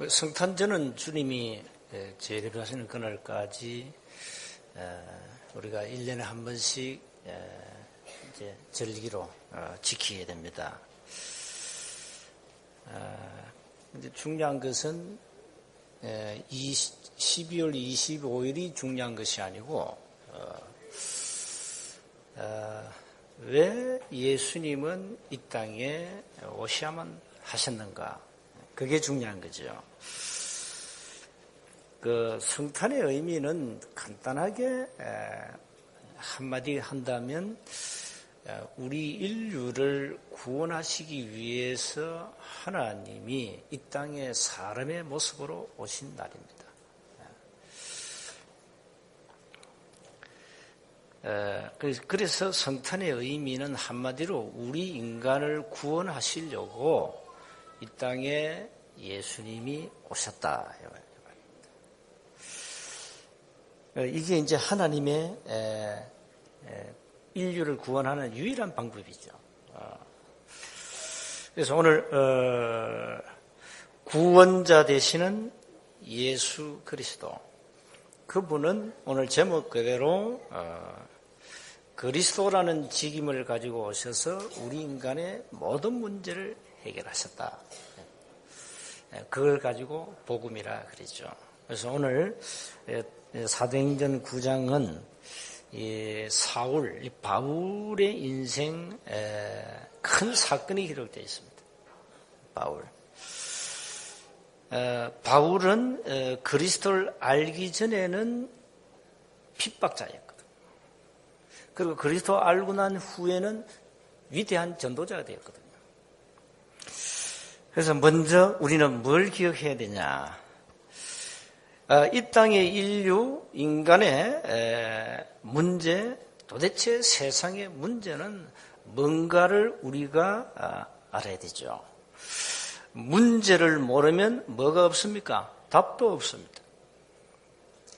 성탄절은 주님이 재림하시는 그날까지 우리가 1년에 한 번씩 이제 절기로 지키게 됩니다. 근데 중요한 것은 12월 25일이 중요한 것이 아니고 왜 예수님은 이 땅에 오셔야만 하셨는가? 그게 중요한 거죠. 그 성탄의 의미는 간단하게 한마디 한다면 우리 인류를 구원하시기 위해서 하나님이 이 땅에 사람의 모습으로 오신 날입니다. 그래서 성탄의 의미는 한마디로 우리 인간을 구원하시려고 이 땅에 예수님이 오셨다. 이게 이제 하나님의 인류를 구원하는 유일한 방법이죠. 그래서 오늘 구원자 되시는 예수 그리스도, 그분은 오늘 제목 그대로 그리스도라는 직임을 가지고 오셔서 우리 인간의 모든 문제를 해결하셨다. 그걸 가지고 복음이라 그러죠. 그래서 오늘 사도행전 9장은 사울, 바울의 인생 큰 사건이 기록되어 있습니다. 바울은 그리스도를 알기 전에는 핍박자였거든요. 그리고 그리스도 알고 난 후에는 위대한 전도자가 되었거든요. 그래서 먼저 우리는 뭘 기억해야 되냐? 이 땅의 인류, 인간의 문제, 도대체 세상의 문제는 뭔가를 우리가 알아야 되죠. 문제를 모르면 뭐가 없습니까? 답도 없습니다.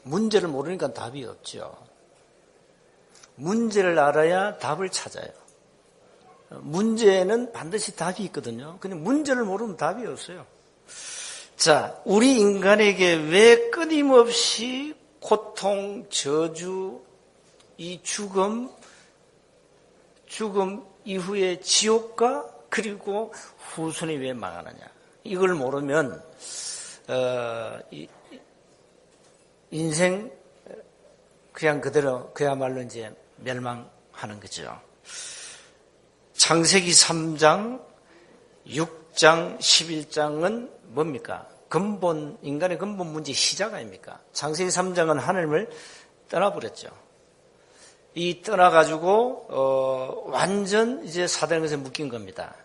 문제를 모르니까 답이 없죠. 문제를 알아야 답을 찾아요. 문제에는 반드시 답이 있거든요. 근데 문제를 모르면 답이 없어요. 자, 우리 인간에게 왜 끊임없이 고통, 저주, 이 죽음 이후에 지옥과 그리고 후손이 왜 망하느냐? 이걸 모르면 인생 그냥 그대로 그야말로 이제 멸망하는 거죠. 창세기 3장, 6장, 11장은 뭡니까? 인간의 근본 문제 시작 아닙니까? 창세기 3장은 하나님을 떠나버렸죠. 이 떠나가지고, 완전 이제 사단의 것에 묶인 겁니다.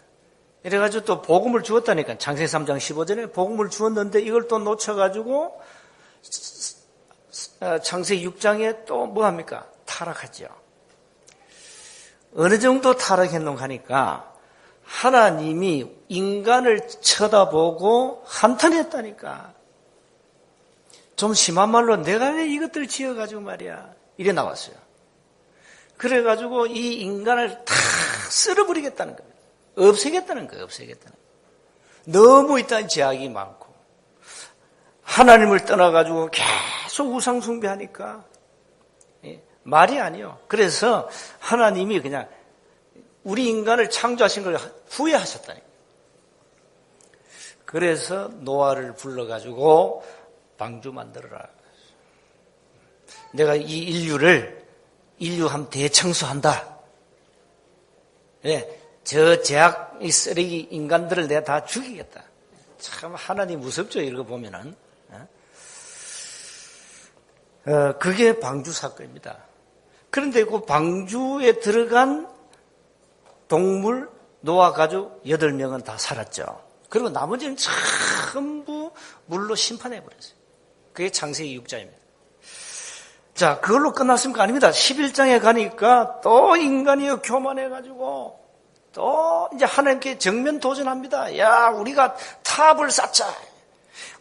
이래가지고 또 복음을 주었다니까. 창세기 3장 15절에 복음을 주었는데 이걸 또 놓쳐가지고, 창세기 6장에 또 뭐 합니까? 타락하죠. 어느 정도 타락했는가 하니까 하나님이 인간을 쳐다보고 한탄했다니까. 좀 심한 말로 내가 왜 이것들 지어가지고 말이야. 이래 나왔어요. 그래가지고 이 인간을 다 쓸어버리겠다는 겁니다. 없애겠다는 거예요. 너무 일단 제약이 많고 하나님을 떠나가지고 계속 우상 숭배하니까 말이 아니에요. 그래서 하나님이 그냥 우리 인간을 창조하신 걸 후회하셨다니. 그래서 노아를 불러가지고 방주 만들어라. 내가 이 인류함 대청소한다. 네, 저 제약, 이 쓰레기 인간들을 내가 다 죽이겠다. 참 하나님 무섭죠. 이런 거 보면은. 그게 방주 사건입니다. 그런데 그 방주에 들어간 동물, 노아 가족 8명은 다 살았죠. 그리고 나머지는 전부 물로 심판해버렸어요. 그게 창세기 6장입니다. 자, 그걸로 끝났습니까? 아닙니다. 11장에 가니까 또 인간이 교만해가지고 또 이제 하나님께 정면 도전합니다. 야, 우리가 탑을 쌓자.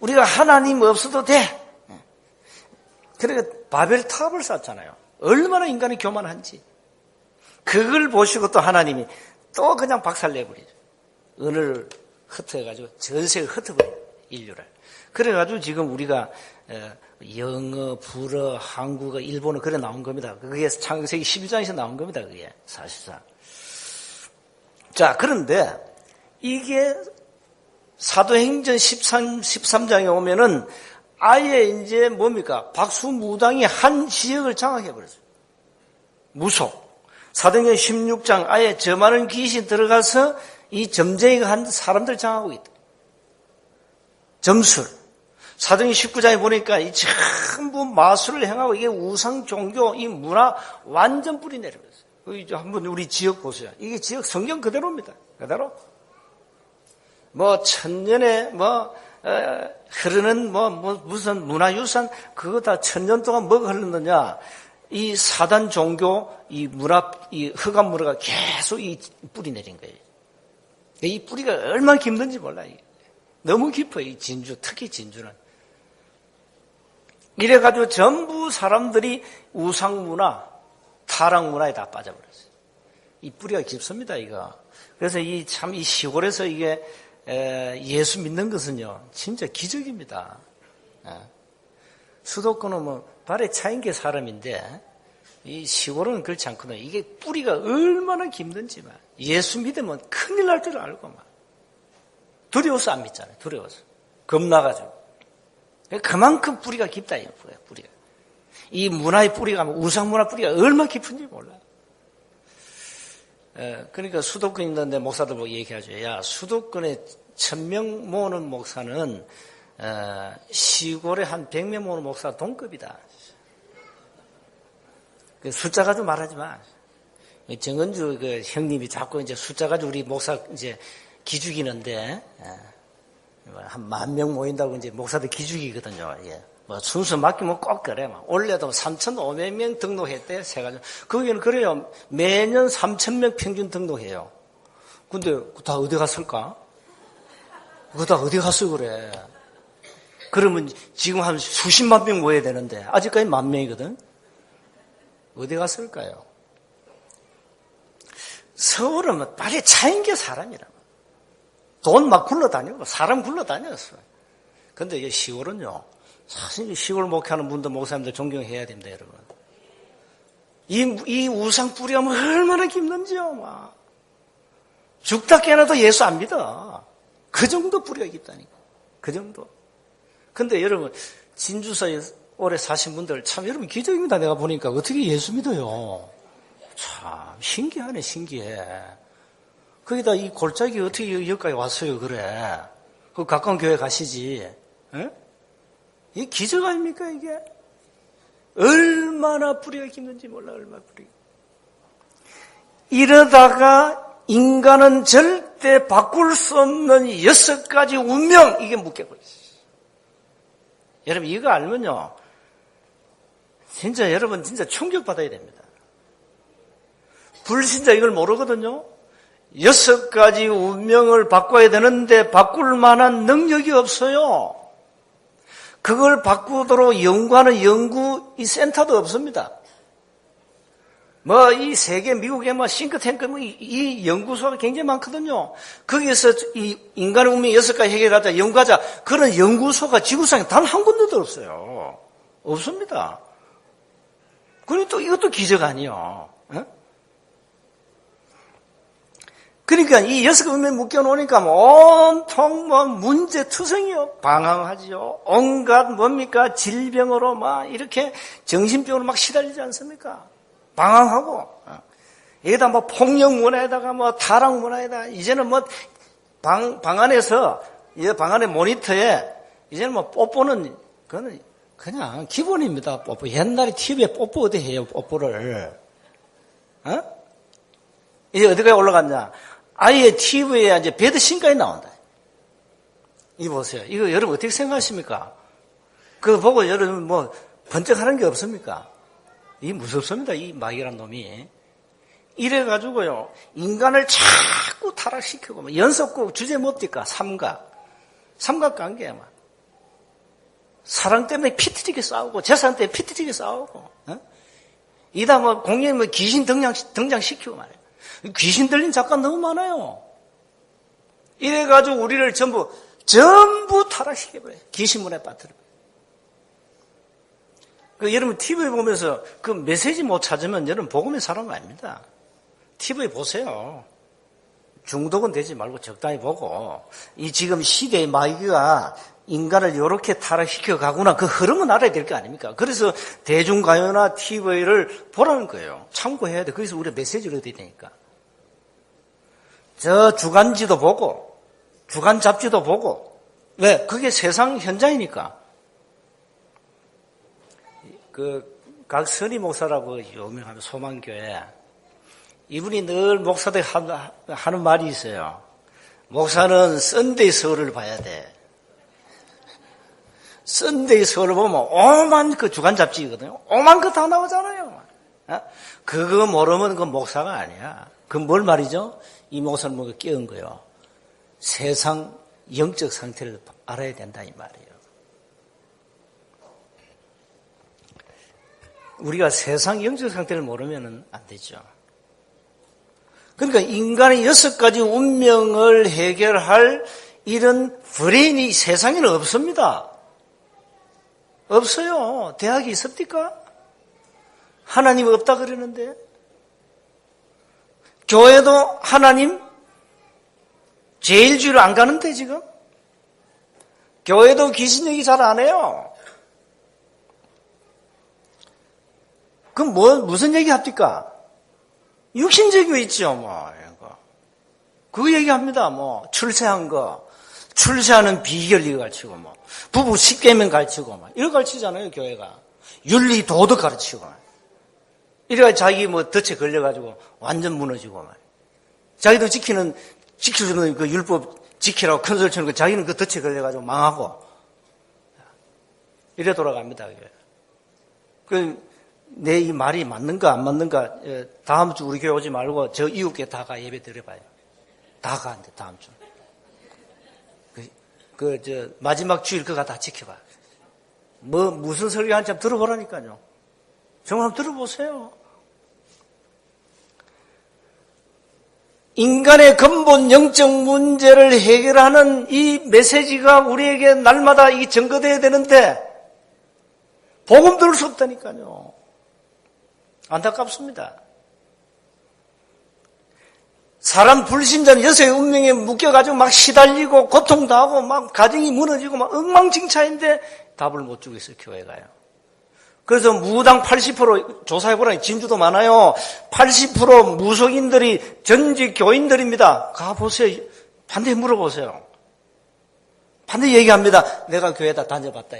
우리가 하나님 없어도 돼. 그러니까 바벨 탑을 쌓잖아요. 얼마나 인간이 교만한지. 그걸 보시고 또 하나님이 또 그냥 박살내버리죠. 은을 흩어가지고 전세를 흩어버려요. 인류를. 그래가지고 지금 우리가 영어, 불어, 한국어, 일본어 그래 나온 겁니다. 그게 창세기 11장에서 나온 겁니다. 그게 사실상. 자, 그런데 이게 사도행전 13장에 오면은 아예 이제 뭡니까? 박수무당이 한 지역을 장악해버렸어요. 무속. 사도행전 16장 아예 저 많은 귀신 들어가서 이 점쟁이가 한 사람들 장악하고 있다. 점술. 사도행전 19장에 보니까 이 전부 마술을 행하고 이게 우상 종교, 이 문화 완전 뿌리 내려버렸어요. 한번 우리 지역 보세요. 이게 지역 성경 그대로입니다. 그대로. 뭐 천년에 흐르는 무슨 문화유산 그거 다 천년 동안 뭐가 흐르느냐? 이 사단 종교, 이 문화, 이 흑암 문화가 계속 이 뿌리 내린 거예요. 이 뿌리가 얼마나 깊는지 몰라요. 너무 깊어요. 이 진주, 특히 진주는. 이래가지고 전부 사람들이 우상 문화, 타락 문화에 다 빠져버렸어요. 이 뿌리가 깊습니다, 이거. 그래서 이 시골에서 이게 예수 믿는 것은요, 진짜 기적입니다. 수도권은 뭐 발에 차인 게 사람인데 이 시골은 그렇지 않거든요. 이게 뿌리가 얼마나 깊는지만 예수 믿으면 큰일 날 줄 알고 막 두려워서 안 믿잖아요. 두려워서 겁나가지고 그만큼 뿌리가 깊다 이 뿌리가. 이 문화의 뿌리가 우상 문화 뿌리가 얼마나 깊은지 몰라요. 그러니까 수도권 있는데 목사들 보고 얘기하죠. 야, 수도권에 1000명 모으는 목사는 시골에 한 100명 모으는 목사 동급이다. 그 숫자 가지고 말하지 마. 정은주 그 형님이 자꾸 이제 숫자 가지고 우리 목사 이제 기죽이는데 한 10,000명 모인다고 이제 목사들 기죽이거든요. 예. 뭐 순서 맡기면 꼭 그래. 올해도 3,500명 등록했대. 세 가지. 거기는 그래요. 매년 3,000명 평균 등록해요. 근데 다 어디 갔을까? 그거 다 어디 갔어 그래. 그러면 지금 한 수십만 명 모여야 되는데 아직까지 10,000명이거든. 어디 갔을까요? 서울은 뭐 빨리 차인 게 사람이라. 돈 막 굴러다니고 사람 굴러다녔어. 근데 이 시골은요. 사실 시골 목회하는 분들 목사님들 존경해야 됩니다, 여러분. 이 우상 뿌리가 뭐 얼마나 깊는지요, 막. 죽다 깨어나도 예수 안 믿어. 그 정도 뿌리가 깊다니까. 그 정도. 근데 여러분, 진주사에 오래 사신 분들 참 여러분 기적입니다. 내가 보니까 어떻게 예수 믿어요? 참 신기하네, 신기해. 거기다 이 골짜기 어떻게 여기까지 왔어요, 그래. 그 가까운 교회 가시지. 에? 이게 기적 아닙니까, 이게? 얼마나 뿌리가 깊는지 몰라, 얼마나 뿌리가. 이러다가 인간은 절대 바꿀 수 없는 6가지 운명, 이게 묶여버렸어요. 여러분, 이거 알면요. 진짜 여러분, 진짜 충격받아야 됩니다. 불신자 이걸 모르거든요. 6가지 운명을 바꿔야 되는데 바꿀 만한 능력이 없어요. 그걸 바꾸도록 연구하는 연구 이 센터도 없습니다. 뭐 이 세계 미국에 뭐 싱크탱크 이 연구소가 굉장히 많거든요. 거기에서 이 인간의 운명 6가지 해결하자 연구하자 그런 연구소가 지구상에 단 한 군데도 없어요. 없습니다. 그러니 또 이것도 기적 아니에요. 그러니까 이 6가지 운명 묶여놓으니까 온통 문제투성이요. 방황하지요. 온갖 뭡니까? 질병으로 막 이렇게 정신병으로 막 시달리지 않습니까? 방황하고. 여기다 뭐 폭력 문화에다가 뭐 타락 문화에다가 이제는 뭐 방 안에서 이 방 안에 모니터에 이제는 뭐 뽀뽀는 그거는 그냥 기본입니다. 뽀뽀. 옛날에 TV에 뽀뽀 어디 해요? 뽀뽀를. 이제 어디까지 올라갔냐? 아예 TV에 이제 배드신까지 나온다. 이거 보세요. 이거 여러분 어떻게 생각하십니까? 그거 보고 여러분 뭐 번쩍하는 게 없습니까? 이 무섭습니다. 이 마귀란 놈이. 이래가지고요. 인간을 자꾸 타락시키고 연속곡 주제 뭡니까? 삼각관계야. 사랑 때문에 피트리게 싸우고 재산 때문에 피트리게 싸우고 이다 뭐 공연에 뭐 귀신 등장시키고 말이에요. 귀신 들린 작가 너무 많아요. 이래가지고 우리를 전부 전부 타락시켜버려요. 기신문에 빠뜨려요. 여러분 TV 보면서 그 메시지 못 찾으면 여러분 복음의 사람 아닙니다. TV 보세요. 중독은 되지 말고 적당히 보고 이 지금 시대의 마귀가 인간을 이렇게 타락시켜 가구나 그 흐름은 알아야 될 거 아닙니까? 그래서 대중가요나 TV를 보라는 거예요. 참고해야 돼. 거기서 우리가 메시지를 얻어야 되니까. 저 주간지도 보고 주간 잡지도 보고 왜? 그게 세상 현장이니까. 각선희 목사라고 유명한 소망교회 이분이 늘 목사들 하는 말이 있어요. 목사는 썬데이 서울을 봐야 돼. 썬데이 서울을 보면 오만 그 주간 잡지거든요. 오만 거 다 나오잖아요. 그거 모르면 그 목사가 아니야. 그 뭘 말이죠? 이 목사는 뭔가 깨운 거예요. 세상 영적 상태를 알아야 된다 이 말이에요. 우리가 세상 영적 상태를 모르면 안 되죠. 그러니까 인간의 6가지 운명을 해결할 이런 브레인이 세상에는 없습니다. 없어요. 대학이 있습니까? 하나님 없다 그러는데. 교회도 하나님 제일주의로 안 가는데 지금. 교회도 귀신 얘기 잘 안 해요. 그럼 무슨 얘기 합니까? 육신적이고 있죠, 뭐. 그 얘기합니다, 뭐. 출세한 거. 출세하는 비결 이거 가르치고, 뭐. 부부 10계명 가르치고, 뭐. 이거 가르치잖아요, 교회가. 윤리, 도덕 가르치고. 이래가 자기 뭐 덫에 걸려가지고 완전 무너지고, 뭐. 자기도 지켜주는 그 율법 지키라고 큰 소리 치는 거 자기는 그 덫에 걸려가지고 망하고. 이래 돌아갑니다, 내 이 말이 맞는가 안 맞는가 다음 주 우리 교회 오지 말고 저 이웃교회 다 가 예배 드려봐요. 다 가는데 다음 주. 마지막 주일 그거 다 지켜봐. 무슨 설교하는지 한번 들어보라니까요. 정말 한번 들어보세요. 인간의 근본 영적 문제를 해결하는 이 메시지가 우리에게 날마다 이 전거돼야 되는데 복음 들을 수 없다니까요. 안타깝습니다. 사람 불신자는 여서의 운명에 묶여가지고 막 시달리고 고통당하고 막 가정이 무너지고 막 엉망진창인데 답을 못 주고 있어요, 교회가요. 그래서 무당 80% 조사해보라니 진주도 많아요. 80% 무속인들이 전직 교인들입니다. 가보세요. 반드시 물어보세요. 반드시 얘기합니다. 내가 교회에다 다녀봤다.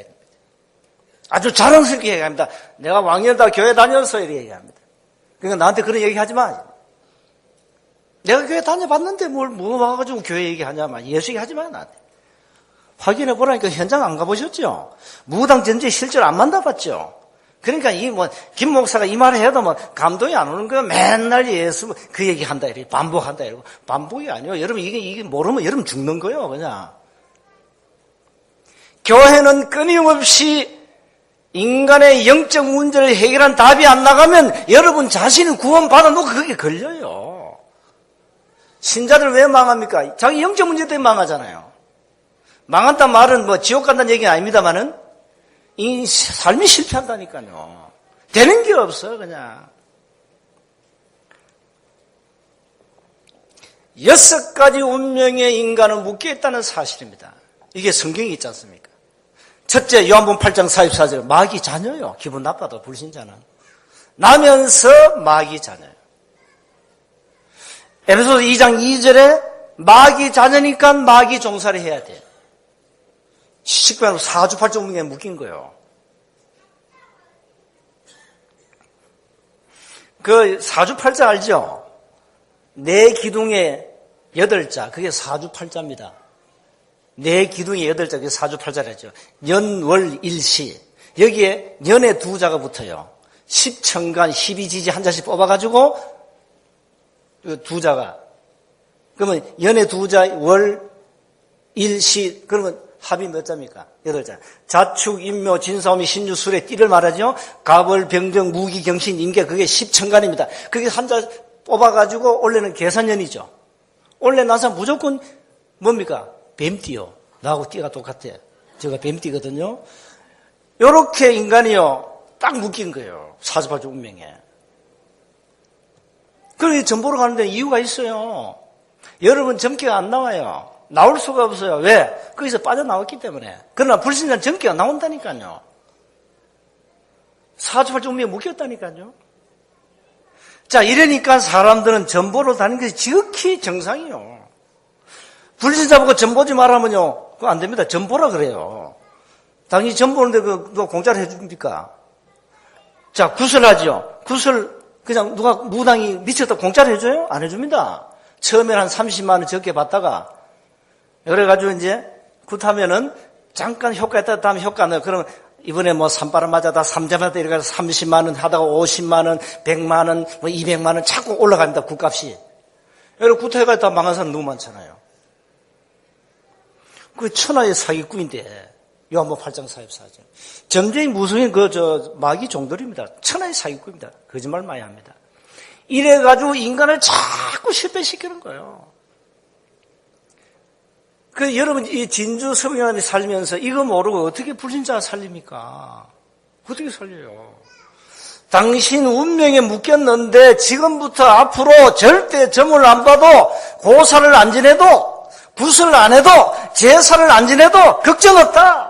아주 자랑스럽게 얘기합니다. 내가 왕년다 교회 다녔어 이렇게 얘기합니다. 그러니까 나한테 그런 얘기하지 마. 내가 교회 다녀봤는데 뭐 와가지고 교회 얘기하냐 마. 예수 얘기하지 마 나한테. 확인해 보라니까 현장 안 가보셨죠? 무당 전제 실제로 안 만나봤죠? 그러니까 김 목사가 이 말을 해도 감동이 안 오는 거야. 맨날 예수 그 얘기 한다 이렇게 반복한다 이러고. 반복이 아니에요. 여러분 이게 모르면 여러분 죽는 거예요 그냥. 교회는 끊임없이 인간의 영적 문제를 해결한 답이 안 나가면 여러분 자신은 구원 받아놓고 그게 걸려요. 신자들 왜 망합니까? 자기 영적 문제 때문에 망하잖아요. 망한다는 말은 지옥 간다는 얘기는 아닙니다만은 이 삶이 실패한다니까요. 되는 게 없어요 그냥. 6가지 운명의 인간은 묶여있다는 사실입니다. 이게 성경에 있지 않습니까? 첫째 요한복음 8장 44절 마귀 자녀요. 기분 나빠도 불신자는. 나면서 마귀 자녀요. 에베소서 2장 2절에 마귀 자녀니까 마귀 종살이 해야 돼요. 식별로 사주팔자 운명에 묶인 거예요. 그 사주팔자 알죠? 네 기둥의 8자 그게 사주팔자입니다. 네 기둥의 8자 그게 사주팔자라죠. 연월일시 여기에 연의 2자가 붙어요. 10천간 12지지 한 자씩 뽑아가지고 그 2자가 그러면 연의 2자 월일시 그러면 합이 몇 자입니까? 8자. 자축, 인묘, 진사오미, 신유, 술의 띠를 말하죠. 갑을, 병정, 무기, 경신, 임계 그게 10천간입니다. 그게 한 자 뽑아가지고 원래는 계산년이죠. 원래 나서 무조건 뭡니까? 뱀띠요. 나하고 띠가 똑같아. 제가 뱀띠거든요. 요렇게 인간이요, 딱 묶인 거예요. 사주팔자 운명에. 그러니 점보러 가는데 이유가 있어요. 여러분 점괘가 안 나와요. 나올 수가 없어요. 왜? 거기서 빠져나왔기 때문에. 그러나 불신자는 점괘가 나온다니까요. 사주팔자 운명에 묶였다니까요. 자, 이러니까 사람들은 점보러 다니는 것이 지극히 정상이에요. 불신자 보고 점보지 말하면요, 그거 안 됩니다. 점보라 그래요. 당연히 점보는데 누가 공짜로 해줍니까? 자, 구설하죠. 구설 그냥 누가 무당이 미쳤다 공짜로 해줘요? 안 해줍니다. 처음에는 한 30만 원 적게 받다가 그래가지고 이제 굿하면은 잠깐 효과 있다 다음에 효과 안 나요. 그러면 이번에 뭐 산바람 맞아다 3자 맞다 이래가지고 30만 원 하다가 50만 원, 100만 원, 뭐 200만 원 자꾸 올라갑니다. 굿값이. 여러분 굿해가지고 다 망한 사람 너무 많잖아요. 그 천하의 사기꾼인데 요한복 8장 44절. 점쟁이 무속인 마귀 종들입니다. 천하의 사기꾼입니다. 거짓말 많이 합니다. 이래가지고 인간을 자꾸 실패시키는 거예요. 여러분, 이 진주 서명안에 살면서 이거 모르고 어떻게 불신자 살립니까? 어떻게 살려요? 당신 운명에 묶였는데 지금부터 앞으로 절대 점을 안 봐도 고사를 안 지내도 굿을 안 해도 제사를 안 지내도 걱정 없다.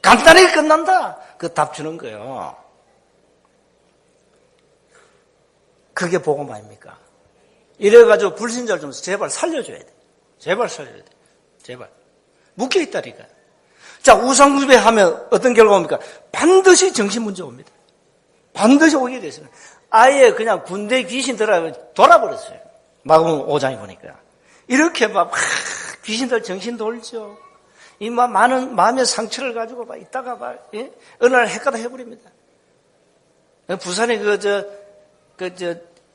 간단하게 끝난다. 그 답 주는 거예요. 그게 복음 아닙니까? 이래가지고 불신자를 좀 제발 살려줘야 돼. 제발 살려야 돼. 제발. 묶여있다니까. 자, 우상숭배하면 어떤 결과 옵니까? 반드시 정신문제 옵니다. 반드시 오게 됐어요. 아예 그냥 군대 귀신 돌아버렸어요. 마가복음 5장에 보니까. 이렇게 막 귀신들 정신 돌죠. 이 많은 마음의 상처를 가지고 막 있다가 막 어느 날 헷가다 해버립니다. 부산에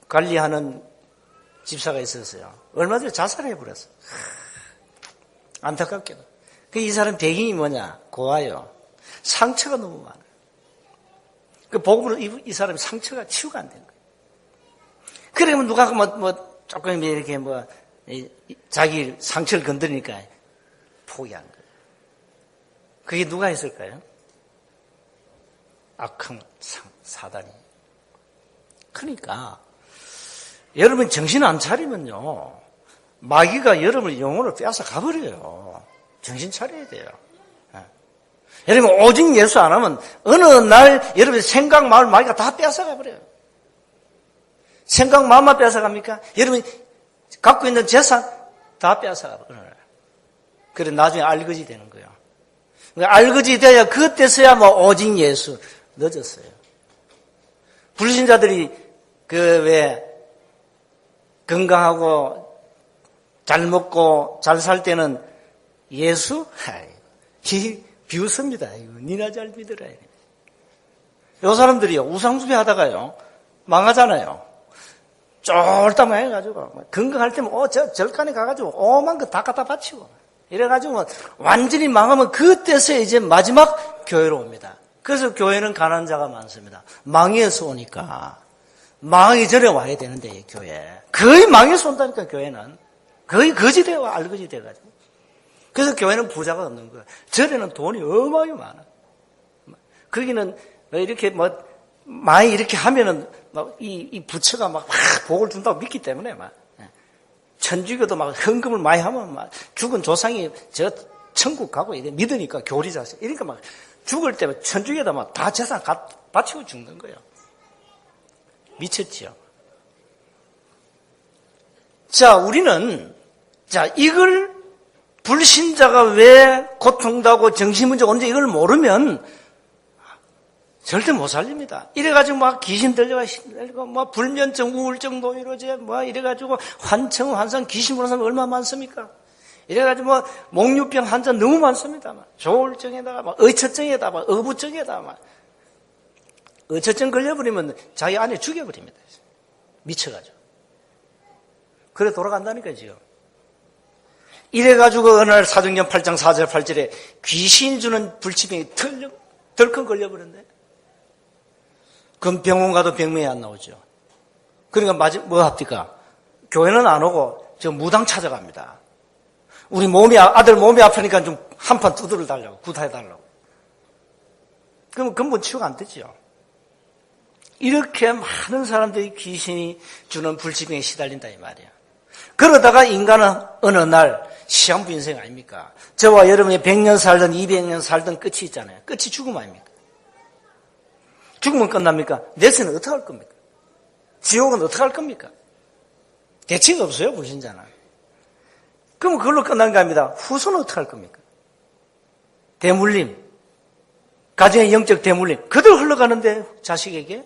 관리하는 집사가 있었어요. 얼마 전에 자살해버렸어. 안타깝게도. 이 사람 배경이 뭐냐? 고아요. 상처가 너무 많아요. 그 복음으로 이 사람이 상처가 치유가 안 된 거예요. 그러면 누가 조금 이렇게 자기 상처를 건드리니까 포기한 거예요. 그게 누가 했을까요? 악한 사단이. 그러니까 여러분 정신 안 차리면요, 마귀가 여러분의 영혼을 빼앗아 가버려요. 정신 차려야 돼요. 여러분 오직 예수 안 하면 어느 날 여러분의 생각, 마음, 마귀가 다 빼앗아 가버려요. 생각, 마음만 빼앗아 갑니까? 여러분 갖고 있는 재산 다 빼앗아 가버려요. 그래 나중에 알거지 되는 거예요. 알거지 돼야 그때서야 오직 예수. 늦었어요. 불신자들이 왜 건강하고 잘 먹고 잘 살 때는 예수? 비웃습니다. 니나 잘 믿으라. 요 사람들이요, 우상숭배 하다가요, 망하잖아요. 쫄딱 망해가지고, 건강할 때면, 절간에 가가지고, 오만 거 다 갖다 바치고, 이래가지고, 완전히 망하면 그때서 이제 마지막 교회로 옵니다. 그래서 교회는 가난한 자가 많습니다. 망해서 오니까. 망하기 전에 와야 되는데, 교회. 거의 망해서 온다니까, 교회는. 거의 거지 되어, 알거지 돼가지고. 그래서 교회는 부자가 없는 거예요. 절에는 돈이 어마어마하게 많아. 거기는 이렇게 많이 이렇게 하면은 이 부처가 막 복을 준다고 믿기 때문에 천주교도 막 헌금을 많이 하면 죽은 조상이 저 천국 가고 이래 믿으니까 교리자세. 이러니까 막 죽을 때 천주교에다 막 다 재산 바치고 죽는 거예요. 미쳤지요. 자, 우리는 이걸 불신자가 왜 고통당하고 정신문제가 오는지 이걸 모르면 절대 못 살립니다. 이래가지고 막 귀신 들려가 힘들고 불면증, 우울증, 노이로제 이래가지고 환청, 귀신 보는 사람 얼마나 많습니까? 이래가지고 목류병 환자 너무 많습니다. 조울증에다가 의처증에다가 어부증에다가 의처증 걸려버리면 자기 안에 죽여버립니다. 미쳐가지고. 그래 돌아간다니까요, 지금. 이래가지고 어느 날 사도행전 8장 4절 8절에 귀신 주는 불치병이 덜컥 걸려버렸네. 그럼 병원 가도 병명이 안 나오죠. 그러니까 뭐 합니까? 교회는 안 오고 저 무당 찾아갑니다. 우리 아들 몸이 아프니까 좀 한판 두드려 달라고, 구타해 달라고. 그러면 근본 치유가 안 되죠. 이렇게 많은 사람들이 귀신이 주는 불치병에 시달린다 이 말이야. 그러다가 인간은 어느 날 시한부 인생 아닙니까? 저와 여러분이 100년 살든 200년 살든 끝이 있잖아요. 끝이 죽음 아닙니까? 죽으면 끝납니까? 내세는 어떻게 할 겁니까? 지옥은 어떻게 할 겁니까? 대책이 없어요, 불신자는. 그럼 그걸로 끝난 게 아닙니다. 후손은 어떻게 할 겁니까? 대물림, 가정의 영적 대물림, 그대로 흘러가는데 자식에게?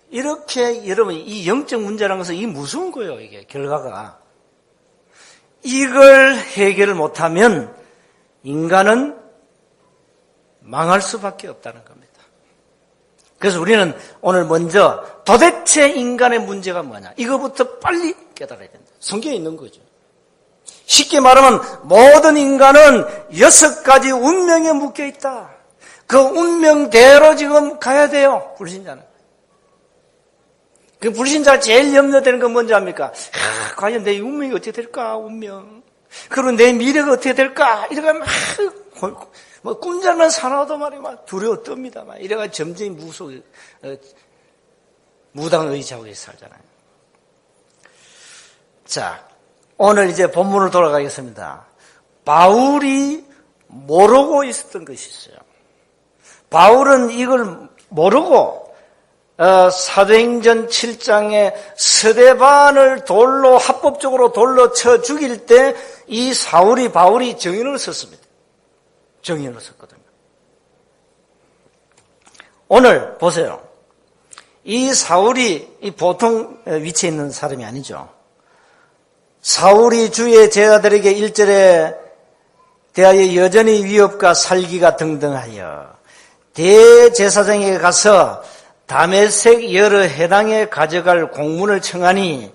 이렇게 여러분 이 영적 문제라는 것은 이 무서운 거예요, 이게 결과가. 이걸 해결을 못하면 인간은 망할 수밖에 없다는 겁니다. 그래서 우리는 오늘 먼저 도대체 인간의 문제가 뭐냐, 이거부터 빨리 깨달아야 된다. 성경에 있는 거죠. 쉽게 말하면 모든 인간은 6가지 운명에 묶여 있다. 그 운명대로 지금 가야 돼요, 불신자는. 그 불신자가 제일 염려되는 건 뭔지 압니까? 과연 내 운명이 어떻게 될까, 운명. 그리고 내 미래가 어떻게 될까, 이래가 막, 꿈잘만 사나워도 말이야, 막 두려워 뜹니다. 막 이래가 점점 무당을 의지하고 살잖아요. 자, 오늘 이제 본문으로 돌아가겠습니다. 바울이 모르고 있었던 것이 있어요. 바울은 이걸 모르고 사도행전 7장에 스데반을 합법적으로 돌로 쳐 죽일 때 이 바울이 정인을 썼습니다. 정인을 썼거든요. 오늘 보세요. 이 사울이 보통 위치에 있는 사람이 아니죠. 사울이 주의 제자들에게 1절에 대하여 여전히 위협과 살기가 등등하여 대제사장에게 가서 다메섹 여러 해당에 가져갈 공문을 청하니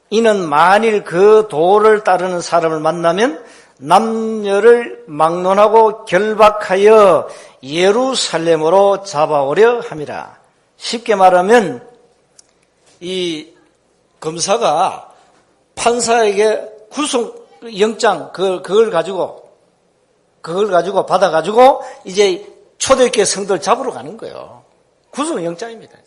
이는 만일 그 도를 따르는 사람을 만나면 남녀를 막론하고 결박하여 예루살렘으로 잡아오려 함이라. 쉽게 말하면 이 검사가 판사에게 구속영장 그걸 가지고 받아가지고 이제 초대교회 성도를 잡으러 가는 거예요. 구속영장입니다.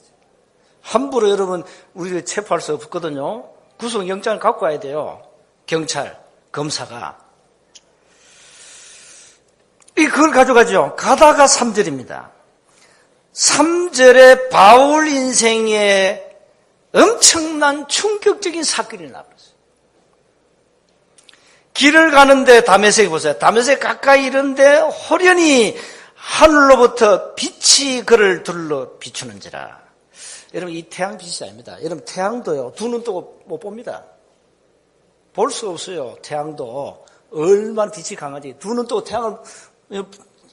함부로 여러분 우리를 체포할 수 없거든요. 구속영장을 갖고 와야 돼요. 경찰, 검사가. 그걸 가져가죠. 가다가 3절입니다. 3절에 바울 인생에 엄청난 충격적인 사건이 나버렸어요. 길을 가는데 다메섹에 보세요. 다메섹 가까이 이런데 호련히 하늘로부터 빛이 그를 둘러 비추는지라. 여러분 이 태양 빛이 아닙니다. 여러분 태양도요, 두 눈 뜨고 못 봅니다. 볼 수 없어요. 태양도 얼마나 빛이 강하지. 두 눈 뜨고 태양을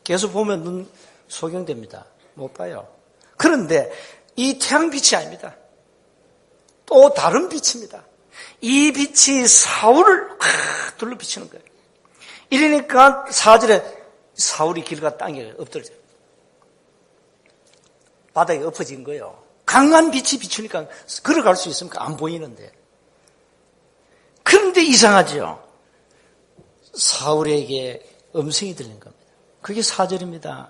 계속 보면 눈 소경됩니다. 못 봐요. 그런데 이 태양 빛이 아닙니다. 또 다른 빛입니다. 이 빛이 사울을 둘러 비추는 거예요. 이러니까 4절에 사울이 길가 땅에 엎드려져 바닥에 엎어진 거예요. 강한 빛이 비추니까 걸어갈 수 있습니까? 안 보이는데. 그런데 이상하죠. 사울에게 음성이 들린 겁니다. 그게 4절입니다.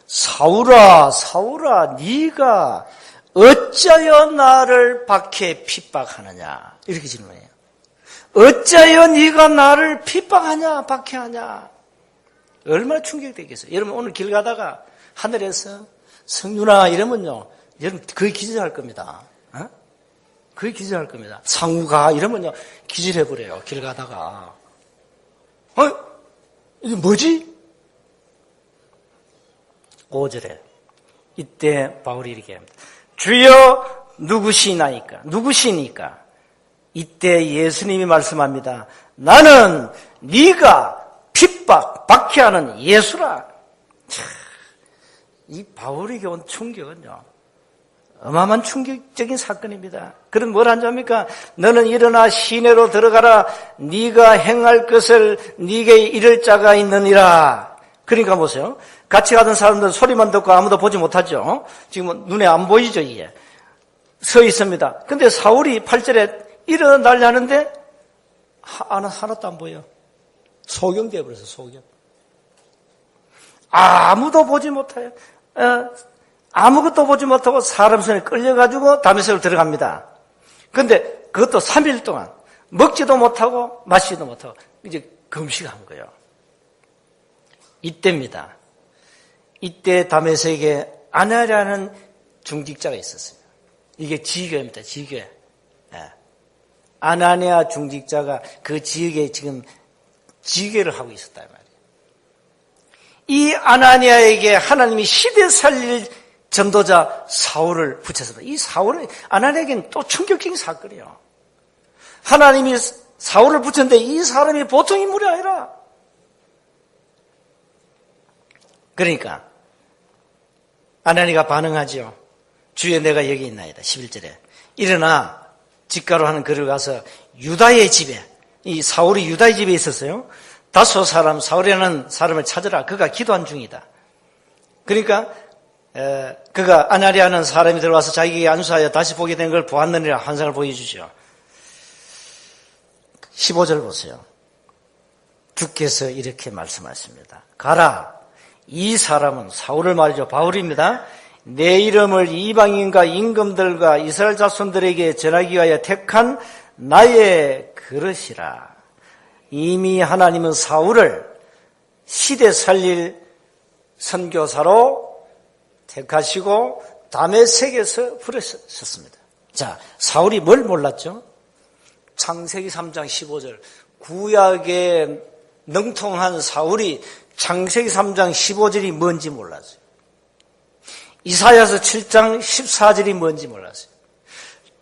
사울아, 사울아, 네가 어찌하여 나를 박해 핍박하느냐? 이렇게 질문해요. 어찌하여 네가 나를 핍박하냐, 박해하냐? 얼마나 충격되겠어요. 여러분 오늘 길 가다가 하늘에서 성윤아 이러면요, 여러분 거의 기절할 겁니다. 거의 기절할 겁니다. 상우가 이러면요 기절해버려요. 길 가다가. 이게 뭐지? 5절에 이때 바울이 이렇게 합니다. 주여 누구시니까? 이때 예수님이 말씀합니다. 나는 네가 핍박, 박해하는 예수라. 이 바울에게 온 충격은요, 어마어마한 충격적인 사건입니다. 그럼 뭘 하는 줄 압니까? 너는 일어나 시내로 들어가라. 네가 행할 것을 네게 이를 자가 있느니라. 그러니까 보세요. 같이 가던 사람들 소리만 듣고 아무도 보지 못하죠. 지금 눈에 안 보이죠, 이게. 서 있습니다. 근데 사울이 8절에 일어나려 하는데 하나도 안 보여. 소경되어 버려서 소경. 아무도 보지 못해요. 아무것도 보지 못하고 사람 손에 끌려가지고 다메섹으로 들어갑니다. 근데 그것도 3일 동안 먹지도 못하고 마시지도 못하고 이제 금식한 거예요. 이때입니다. 이때 다메섹에 아나니아라는 중직자가 있었어요. 이게 지교입니다. 지교. 아나니아 중직자가 그 지역에 지금 지교를 하고 있었단 말이에요. 이 아나니아에게 하나님이 시대 살릴 전도자 사울을 붙였습니다. 이 사울은 아나니아에게는 또 충격적인 사건이에요. 하나님이 사울을 붙였는데 이 사람이 보통 인물이 아니라. 그러니까 아나니아가 반응하지요. 주여 내가 여기 있나이다. 11절에. 일어나 직가로 하는 그를 가서 유다의 집에, 이 사울이 유다의 집에 있었어요. 다소 사람, 사울이라는 사람을 찾으라. 그가 기도한 중이다. 그러니까 그가 아나니아는 사람이 들어와서 자기에게 안수하여 다시 보게 된 걸 보았느니라 환상을 보여주죠. 15절 보세요. 주께서 이렇게 말씀하십니다. 가라. 이 사람은 사울을 말이죠. 바울입니다. 내 이름을 이방인과 임금들과 이스라엘 자손들에게 전하기 위하여 택한 나의 그릇이라. 이미 하나님은 사울을 시대 살릴 선교사로 택하시고 다메섹에서 부르셨습니다. 자, 사울이 뭘 몰랐죠? 창세기 3장 15절. 구약에 능통한 사울이 창세기 3장 15절이 뭔지 몰랐어요. 이사야서 7장 14절이 뭔지 몰랐어요.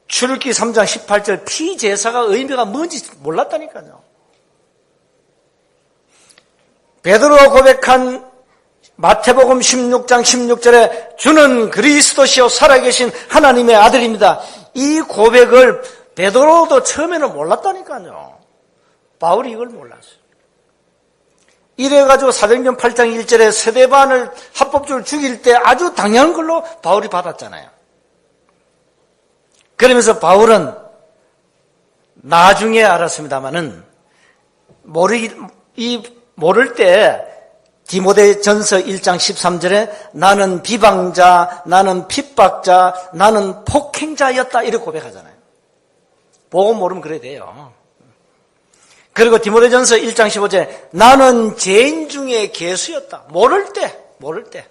출애굽기 3장 18절 피제사가 의미가 뭔지 몰랐다니까요. 베드로가 고백한 마태복음 16장 16절에 주는 그리스도시요 살아계신 하나님의 아들입니다. 이 고백을 베드로도 처음에는 몰랐다니까요. 바울이 이걸 몰랐어요. 이래가지고 사도행전 8장 1절에 스데반을 합법적으로 죽일 때 아주 당연한 걸로 바울이 받았잖아요. 그러면서 나중에 알았습니다마는 모를 때 디모데전서 1장 13절에 나는 비방자, 나는 핍박자, 나는 폭행자였다 이렇게 고백하잖아요. 보고 모르면 그래야 돼요. 그리고 디모데전서 1장 15절에 나는 죄인 중에 개수였다. 모를 때.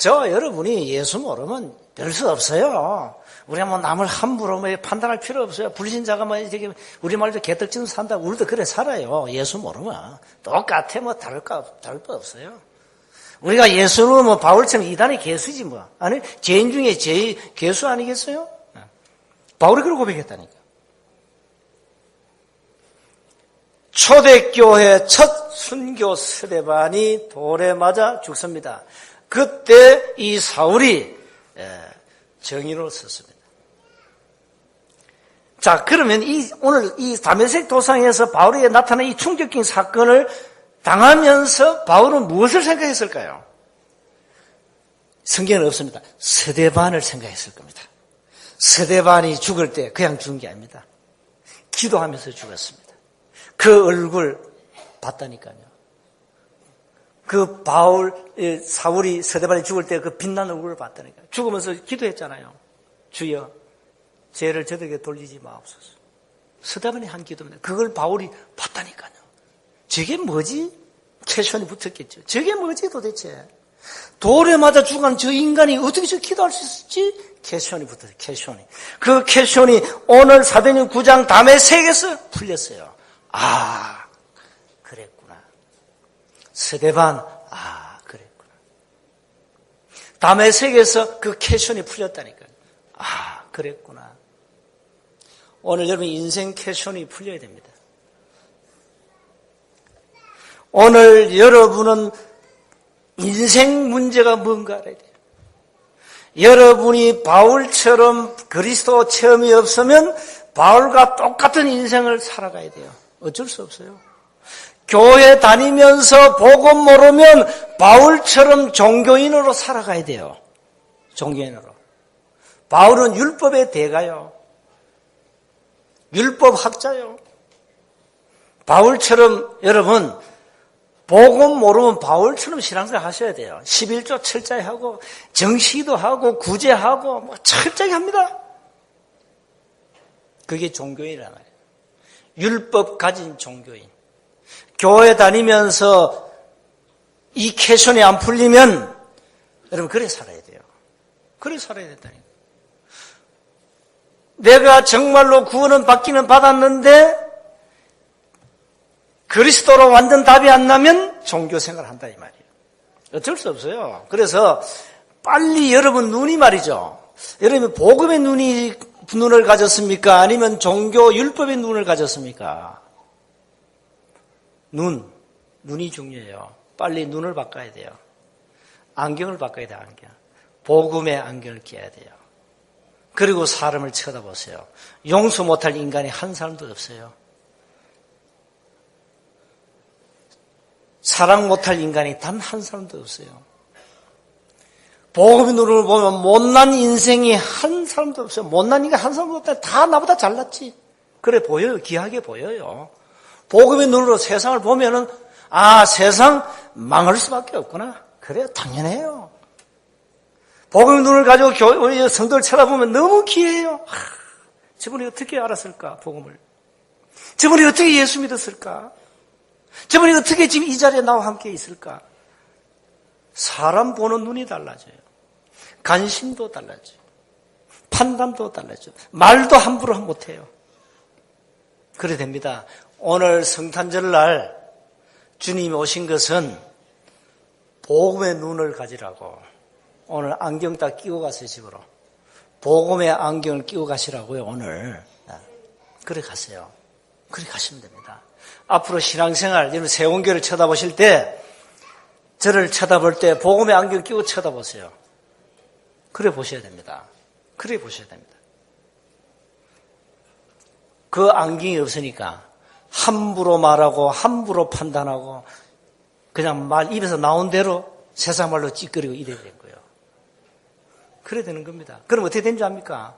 여러분이 예수 모르면 별 수 없어요. 우리가 남을 함부로 판단할 필요 없어요. 불신자가 우리말로 개떡지는 산다. 우리도 그래 살아요. 예수 모르면. 똑같아. 다를 거 없어요. 우리가 예수는 바울처럼 이단의 개수지 아니, 죄인 중에 개수 아니겠어요? 바울이 그렇게 고백했다니까. 초대교회 첫 순교 스데반이 돌에 맞아 죽습니다. 그때 이 사울이 정인으로 섰습니다. 자, 그러면 오늘 이 다메섹 도상에서 바울에게 나타난 이 충격적인 사건을 당하면서 바울은 무엇을 생각했을까요? 성경은 없습니다. 스데반을 생각했을 겁니다. 스데반이 죽을 때 그냥 죽은 게 아닙니다. 기도하면서 죽었습니다. 그 얼굴 봤다니까요. 그 사울이 스데반이 죽을 때 그 빛나는 얼굴을 봤다니까요. 죽으면서 기도했잖아요. 주여, 죄를 저들에게 돌리지 마옵소서. 스데반이 한 기도입니다. 그걸 바울이 봤다니까요. 저게 뭐지? 캐션이 붙었겠죠. 저게 뭐지 도대체? 돌에 맞아 죽은 저 인간이 어떻게 저 기도할 수 있었지? 캐션이 붙었어요. 캐션이. 그 캐션이 오늘 사도행전 9장 다메섹에서 풀렸어요. 아, 그랬구나. 스데반, 그랬구나. 다메섹에서 그 캐션이 풀렸다니까요. 아, 그랬구나. 오늘 여러분 인생 캐션이 풀려야 됩니다. 오늘 여러분은 인생 문제가 뭔가 알아야 돼요. 여러분이 바울처럼 그리스도 체험이 없으면 바울과 똑같은 인생을 살아가야 돼요. 어쩔 수 없어요. 교회 다니면서 복음 모르면 바울처럼 종교인으로 살아가야 돼요. 종교인으로. 바울은 율법의 대가요. 율법학자요. 바울처럼 여러분 복음 모르면 바울처럼 신앙생활 하셔야 돼요. 11조 철저히 하고 정시도 하고 구제하고 뭐 철저히 합니다. 그게 종교인이란 말이에요. 율법 가진 종교인. 교회 다니면서 이 캐션이 안 풀리면 여러분 그래 살아야 돼요. 그래 살아야 된다니까. 내가 정말로 구원은 받기는 받았는데 그리스도로 완전 답이 안 나면 종교 생활을 한다 이 말이에요. 어쩔 수 없어요. 그래서 빨리 여러분 눈이 말이죠. 여러분 복음의 눈을 가졌습니까? 아니면 종교 율법의 눈을 가졌습니까? 눈이 중요해요. 빨리 눈을 바꿔야 돼요. 안경을 바꿔야 돼요. 안경. 복음의 안경을 껴야 돼요. 그리고 사람을 쳐다보세요. 용서 못할 인간이 한 사람도 없어요. 사랑 못할 인간이 단 한 사람도 없어요. 복음의 눈을 보면 못난 인생이 한 사람도 없어요. 못난 인간 한 사람도 없다. 다 나보다 잘났지. 그래 보여요. 귀하게 보여요. 복음의 눈으로 세상을 보면은 세상 망할 수밖에 없구나. 그래요. 당연해요. 복음의 눈을 가지고 교회 성도를 쳐다보면 너무 귀해요. 저분이 어떻게 알았을까 복음을. 저분이 어떻게 예수 믿었을까. 저분이 어떻게 지금 이 자리에 나와 함께 있을까? 사람 보는 눈이 달라져요. 관심도 달라져요. 판단도 달라져요. 말도 함부로 못해요. 그래 됩니다. 오늘 성탄절날 주님이 오신 것은 복음의 눈을 가지라고. 오늘 안경 딱 끼고 가세요 집으로. 복음의 안경을 끼고 가시라고요 오늘. 그래 가세요. 그래 가시면 됩니다. 앞으로 신앙생활, 여러분 세원교를 쳐다보실 때 저를 쳐다볼 때 복음의 안경 끼고 쳐다보세요. 그래 보셔야 됩니다. 그래 보셔야 됩니다. 그 안경이 없으니까 함부로 말하고 함부로 판단하고 그냥 입에서 나온 대로 세상 말로 찌끄리고 이래야 된 거예요. 그래 되는 겁니다. 그럼 어떻게 된 줄 압니까?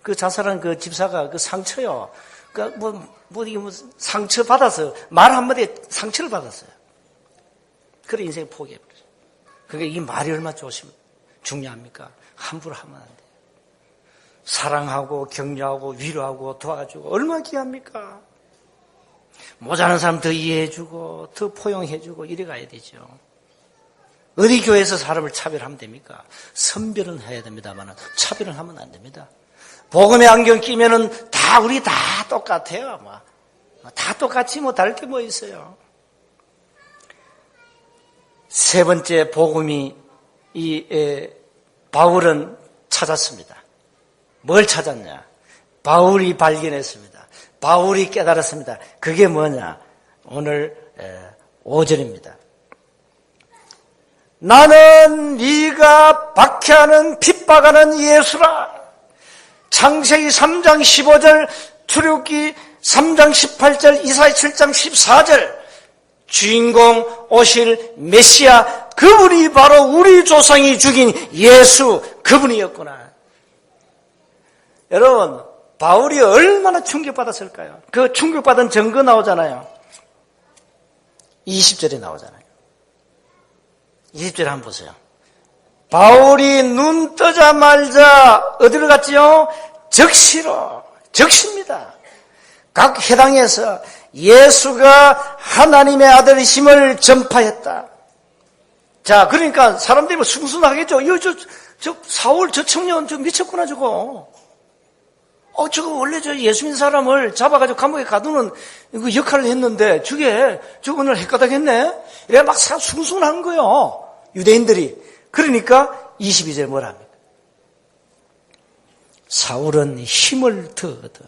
그 자살한 그 집사가 그 상처요. 상처 받았어요. 말 한마디에 상처를 받았어요. 그래 인생 포기해버렸어요. 그러니까 이 말이 얼마나 중요합니까? 함부로 하면 안 돼요. 사랑하고 격려하고 위로하고 도와주고 얼마나 귀합니까? 모자란 사람 더 이해해주고 더 포용해주고 이래 가야 되죠. 어디 교회에서 사람을 차별하면 됩니까? 선별은 해야 됩니다만 차별은 하면 안 됩니다. 복음의 안경 끼면은 우리 다 똑같아요. 다 똑같이 다를 게 뭐 있어요. 세 번째 복음이 바울은 찾았습니다. 뭘 찾았냐? 바울이 발견했습니다. 바울이 깨달았습니다. 그게 뭐냐? 오늘 5절입니다. 나는 네가 박해하는 핍박하는 예수라. 창세기 3장 15절, 출애굽기 3장 18절, 이사야 7장 14절 주인공 오실 메시아 그분이 바로 우리 조상이 죽인 예수 그분이었구나. 여러분 바울이 얼마나 충격받았을까요? 그 충격받은 증거 나오잖아요. 20절에 나오잖아요. 20절에 한번 보세요. 바울이 눈 뜨자마자 어디로 갔지요? 적시입니다. 각 회당에서 예수가 하나님의 아들이심을 전파했다. 자, 그러니까 사람들이 뭐 순순하겠죠. 저 사울 저 청년 저 미쳤구나 저거. 저거 원래 저 예수 믿는 사람을 잡아가지고 감옥에 가두는 그 역할을 했는데 저거 오늘 헷가닥했네. 이래 막 순순한 거요. 유대인들이. 그러니까 22절 뭐라 합니까? 사울은 힘을 얻어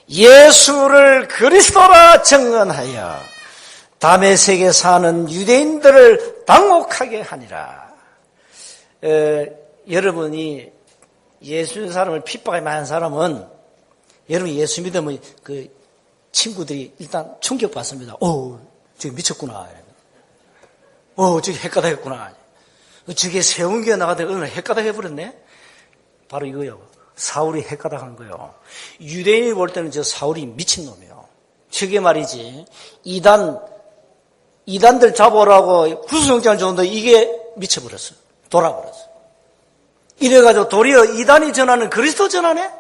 예수를 그리스도라 증언하여 다메섹에 사는 유대인들을 당혹하게 하니라. 여러분이 예수 믿는 사람을 핍박에 많은 사람은 여러분 예수 믿으면 그 친구들이 일단 충격받습니다. 저기 미쳤구나. 저기 헷가닥했구나. 저게 세운기가 나가다가 오늘 헷가닥 해버렸네? 바로 이거요. 사울이 헷가닥한 거요. 유대인이 볼 때는 저 사울이 미친놈이에요. 저게 말이지, 이단들 잡아오라고 구속영장을 줬는데 이게 미쳐버렸어. 돌아버렸어. 이래가지고 도리어 이단이 전하는 그리스도 전하네?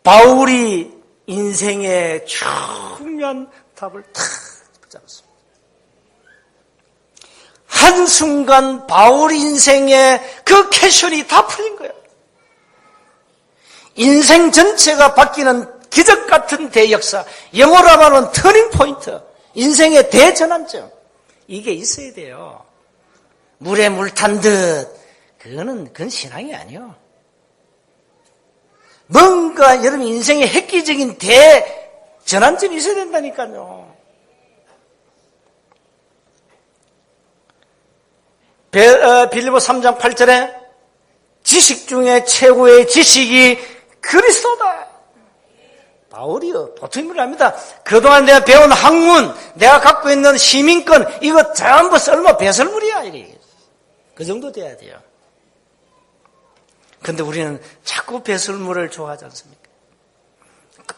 바울이 인생의 중요한 답을 탁 붙잡았습니다. 한순간 바울 인생의 그 캐션이 다 풀린 거예요. 인생 전체가 바뀌는 기적 같은 대역사, 영어로 말하면 터닝 포인트, 인생의 대전환점, 이게 있어야 돼요. 물에 물 탄 듯, 그건 신앙이 아니에요. 뭔가 여러분 인생의 획기적인 대전환점이 있어야 된다니까요. 빌립보 3장 8절에 지식 중에 최고의 지식이 그리스도다. 바울이요, 보통 분 압니다. 그동안 내가 배운 학문, 내가 갖고 있는 시민권, 이거 전부 썰마 배설물이야. 이게. 그 정도 돼야 돼요. 근데 우리는 자꾸 배설물을 좋아하지 않습니까?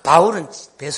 바울은 배설